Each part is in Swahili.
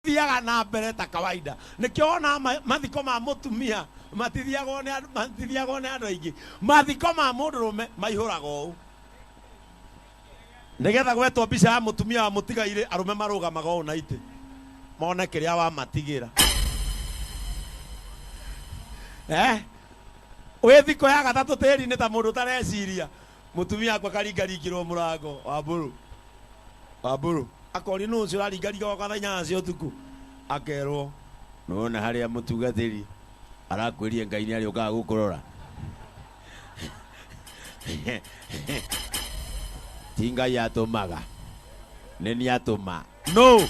thiaga na mbere ta kawaida nikio ona mathiko ma mutumia matithiagwo ni andu aingi mathiko ma mundurume maihuraga u nigetha gwetwo mbica ya mutumia wa mutigaire arume marugamaga u na ite mone kiria wa matigira we thiko ya gatatu tiri ni ta mundu tareciria mutumia akwa karingaringirwo murango wa mburu akori no cio raringariga wakathanya cio tuku akerwo nona haria mutugatiri arakwirie Ngai ni ari ukaga gukurora tinga ya tomaga neni atoma no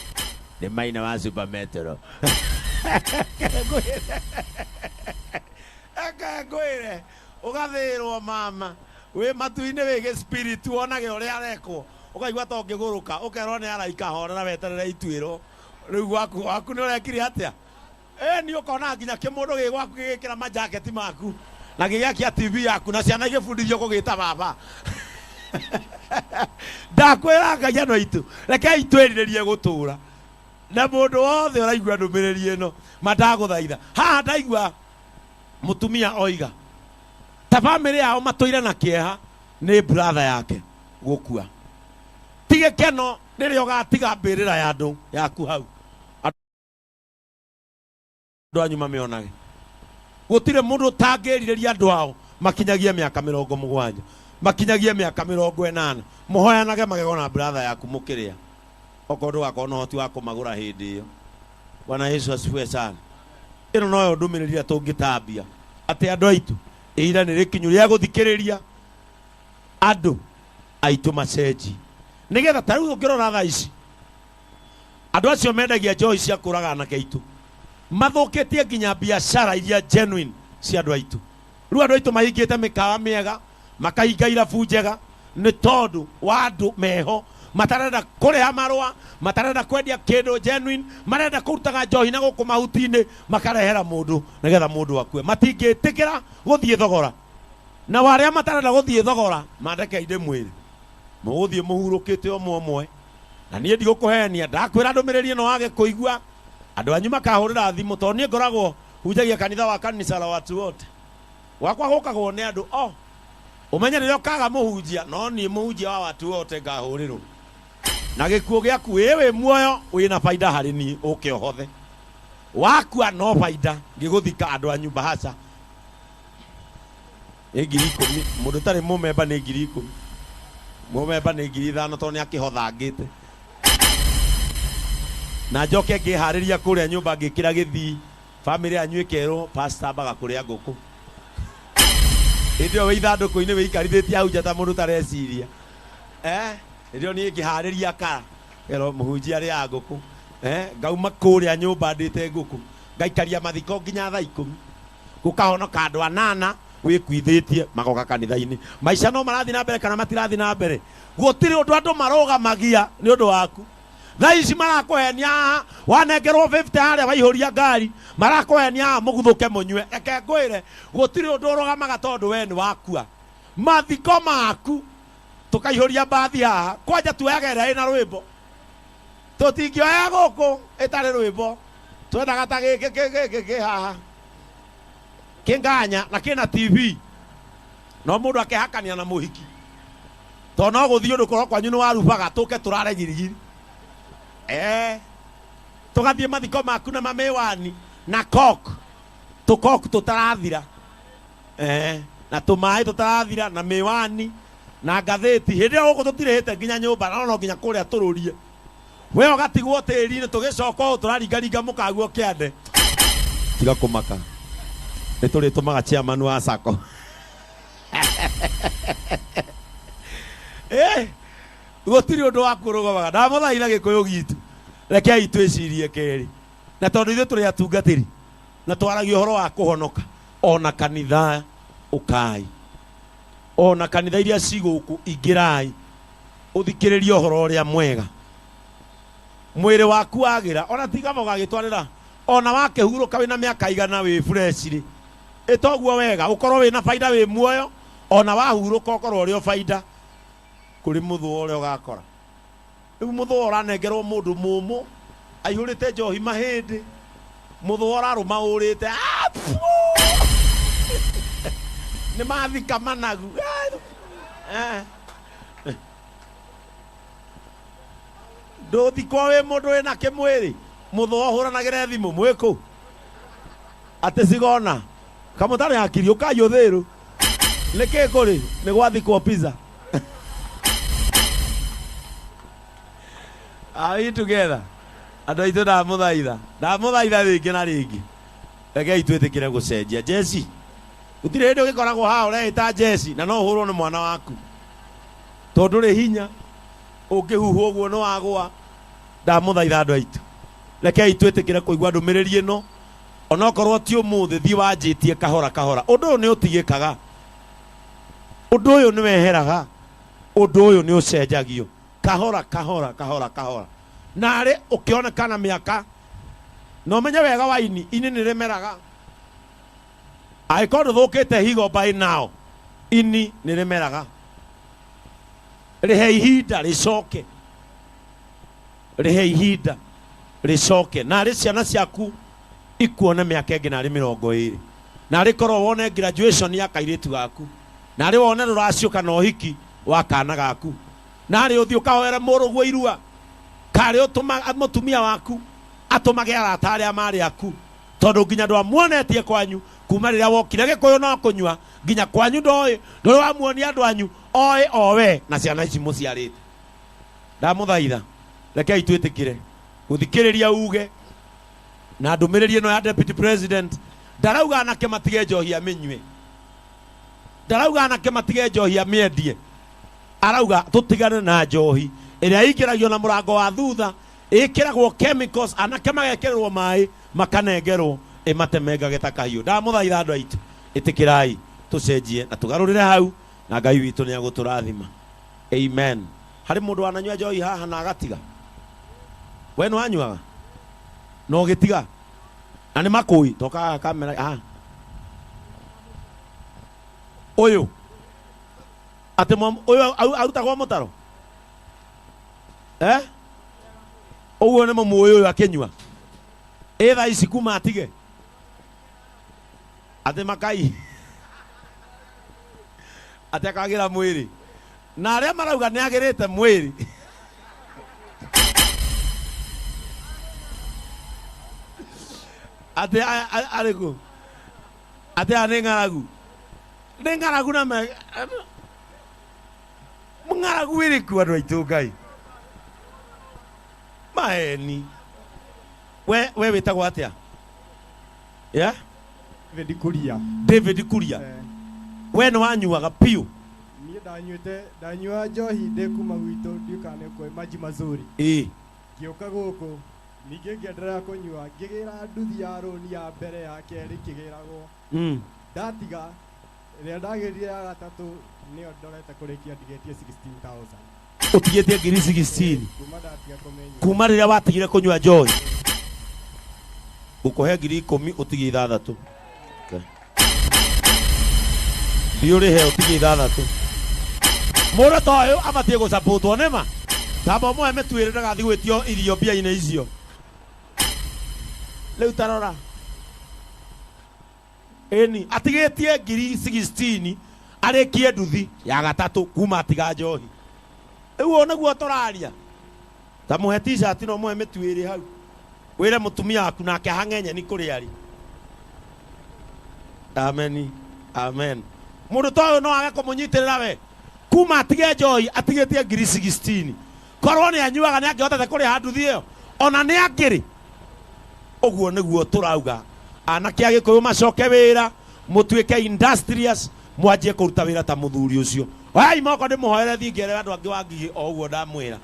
ni maina wa super metro akagwire ugathirwo mama we matuine we spirit wonage uria arekwo ukaigwa to ngiguruka ukerwo ni araika horera weterere itwiro riu gwaku ni urekire atia ni ukona nginya kimundu gigwaku gigikira majaketi maku na gigakia TV yaku na ciana igibundithio kugita baba ndakwira Ngai no itu reke itwiririe gutura na mundu wothe uraigua ndumiriri ino mandaguthaitha haha ndaigua mutumia oiga ta family yao matoire na kieha ni brother yake gukua tige keno riria ugatiga mbirira ya andu yaku hau andu anyu mamionage gutire mundu tangiririria andu ao makinyagia miaka 70 makinyagia miaka 80 muhoyanage magego na brother yaku mukiria okondu gakona hoti wa kumagura hindi iyo. Bwana Yesu asifiwe sana. Ino noyo ndumiriria tungitambia ati andu aitu ira ni rikinyu ria guthikiriria andu aitu macenji nigetha tariu ngirora tha ici andu acio mendagia njohi cia kuraga na keitu mathukitie nginya biashara iria genuine cia andu aitu. Riu andu aitu mahingite mikawa miega makahinga irabu njega ni tondu wa andu meho matarenda kuriha marua matarenda kwendia kindu genuine marenda kurutaga njohi na guku mahutini makarehera mundu nigetha mundu akue matingitikira guthie thogora na waria matarenda guthie thogora mandeke inde mwiri muguthie muhurukite omwe na nie ndigukuhenia ndakwira ndumiriri no wage kuigua andu anyu makahurira thimu to nie ngoragwo hunjagia kanitha wa kanisa la watu wote wakwa gukagwo ni andu umenye niyo kaga muhunjia no ni muhunjia wa watu wote ngahurirwo na gikuo giaku wewe muoyo wina faida hari ni ukihothe wakua no faida ngiguthika andu anyu bahasa ngiri 10 mundu tari mumemba ni ngiri 10 mumemba ni ngiri 5 to ni akihothangite na njoke ngihariria kuria nyumba ngikira githii family anyu ikerwo pastor baga kuria nguku ndio we ithanduku-ini wikarithĩtie hau nja ta mũndũ tareciria ndio niĩ ngĩharĩria kara ero mũhunjia arĩa ngũkũ ngauma kũrĩa nyũmba ndĩte ngũkũ ngaikaria mathiko nginya thaa 10 gũkahonoka andũ 8 wĩkuithĩtie magoka kanitha-inĩ maica no marathiĩ na mbere kana matirathiĩ na mbere gũtirĩ ũndũ andũ marũgamagia nĩ ũndũ waku thaa ici marakũhenia haha wanengerwo 50 harĩa waihũria ngari marakũhenia haha mũguthũke mũnyue eke ngwĩre gũtirĩ ũndũ ũrũgamaga tondũ we nĩ wakua mathiko maku tũkaihũria mbathi haha kwanja tuoyagĩra ĩna rwĩmbo tũtingĩoya gũkũ ĩtarĩ rwĩmbo twendaga ta gĩkĩ haha kĩnganya na kĩna TV no mũndũ akĩhakania na mũhiki to no gũthiĩ ũndũ korwo kwanyu nĩ warubaga tũke tũrare girigiri tugathie mathiko maku na mamewani na kok tutarathira na tumai tutarathira na mewani na gatheti hindi guku tutirihite nginya nyumba no nginya kuria tururie we ugatigwo tiri-ini tugicoka turaringaringa mukaguo kiande tiga kumaka nituri tumaga chairman wa sako gutiri undu wa kurugomaga ndamuthaitha gikuyu gitu rekei twicirie keri na tondu ithu turi atungatiri na twaragia uhoro wa kuhonoka ona kanitha ukai ona kanitha iria ciguku ingirai uthikiririe uhoro uria mwega mwiri waku wagira ona tigamo gagitwarira ona wakihuruka wina miaka igana wi fresh ri itoguo wega ukorwo wina faida wi muoyo ona wahuruka ukorwo uri o faida kuri muthu uria ugakora riu muthu uranengerwo mundu mumu aihurite njohi mahindi muthwara ruma urite ni mathika managu nduthikwo wi mundu wina kimwiri muthwa huranagire thimu mwiku ati sigona kamutari hakiri ukayo thiru niki kuri ni gwathikwo pizza. Are we together? Andå aitå ndamuthaitha rĩngĩ na rĩngĩ rekei twĩtĩkĩre gũcenjia. Jesi gũtirĩ hĩndĩ ũgĩkoragwo haha ũrehĩta Jesi na no ũhũrwo nĩ mwana waku tondũ ndũrĩ hinya ũngĩhuhwo ũguo nĩ wagũa. Ndamũthaitha andũ aitũ rekei twĩtĩkĩre kũigua ndũmĩrĩri ĩno onokorwo ti ũmũthĩ thiĩ wanjĩtie kahora kahora. Ũndũ ũyũ nĩ ũtigĩkaga, ũndũ ũyũ nĩ weheraga, ũndũ ũyũ nĩ ũcenjagio kahora kahora kahora kahora. Narĩ ũkĩonekana mĩaka na ũmenye wega waini ini nĩ rĩmeraga. Angĩkorwo ndũthũkĩte higo by now ini nĩ rĩmeraga. Rĩhe ihinda rĩcoke, rĩhe ihinda rĩcoke. Narĩ ciana ciaku ikuone mĩaka ĩngĩ narĩ 20 narĩ korwo wone graduation ya kairĩtu gaku, narĩ wone rũraciũka na ũhiki wa kana gaku, narĩ ũthiĩ ũkahoere mũrũguo irua, karĩ ũtũma mũtumia waku atũmage arata arĩa marĩ aku tondũ nginya ndwamuonetie kwanyu kuma rĩrĩa wokire Gĩkũyũ no kũnyua nginya kwanyu ndoĩ ndũrĩ wamuonia andũ anyu oĩ o we na ciana ici mũciarĩte. Ndamũthaitha rekei twĩtĩkĩre gũthikĩrĩria uge na ndũmĩrĩri ĩno ya Deputy President. Ndarauga anake matige njohi amĩnyue, ndarauga anake matige njohi amĩendie, arauga tũtigane na njohi ĩrĩa ĩingĩragio na mũrango wa thutha, ĩkĩragwo chemicals, anake magekĩrĩrwo maĩ makanengerwo ĩmatemengage ta kahiũ. Ndamũthaitha andũ aitũ ĩtĩkĩrai tũcenjie na tũgarũrĩre hau na Ngai witũ nĩ agũtũrathima. Amen. Harĩ mũndũ wananyua njohi haha na agatiga? We nĩ wanyuaga no gĩtiga na nĩ makũi tokaga kamera ũyũ atĩ ũyũ arutagwo mũtaro ũguo nĩ mũmũĩ ũyũ akĩnyua thaa ici kuma atige atĩ makai atĩ akagĩra mwĩrĩ na arĩa marauga nĩ agĩrĩte mwĩrĩ ate arĩkũ ate nĩ ng'aragu na ng'aragu ĩrĩkũ andũ aitũ Ngai maeni. We wĩtagwo atĩa? David Kuria. We nĩ wanyuaga piũ? Niĩ ndanyua njohi ndĩ kuma gwitũ ndiũkane kwa maji mazuri ngĩũka gũkũ ningĩ ngĩendelea kũnyua ngĩgĩra nduthi ya rũni ya mbere ya kerĩ kĩgĩragwo ndatiga rĩrĩa ndagĩrire ya gatatũ nĩyo ndorete kũrĩkia ndigĩtie 16,000. Ũtigĩtie ngiri 16 kuma ndatiga kũmenya kuma rĩrĩa watigire kũnyua njohi? Gũkũhe ngiri 10 ũtigie 6. Thiĩ ũrĩhe ũtigie 6. Mũndũ ta ũyũ abatiĩ gũsapotwo nĩma tamba ũmwe mĩtuĩrĩ ndagathiĩ gwĩtio irio mbia-inĩ icio. Rĩu tarora ĩni atigĩtie ngiri 16 arĩkie nduthi ya gatatũ kuma atiga njohi. Rĩu nĩguo tũraria ta mũhe t-shirt no mũhe mĩtuĩrĩ hau wĩre mũtumia waku nake hang'enye nĩ kũrĩ arĩ. Amen, amen. Mũndũ ta ũyũ no age kũmũnyitĩrĩra we kuma atige njohi atigĩtie ngiri 16 korwo nĩ anyuaga nĩ angĩhotete kũrĩha nduthi ĩyo ona nĩ angĩrĩ. Ũguo nĩguo tũrauga anake a Gĩkũyũ macoke wĩra mũtuĩke industrious mwanjie kũruta wĩra ta mũthuri ũcio. Oyai moko ndĩmũhoere thiĩ ngĩere andũ angĩ wa ngigĩ o ũguo ndamwĩra.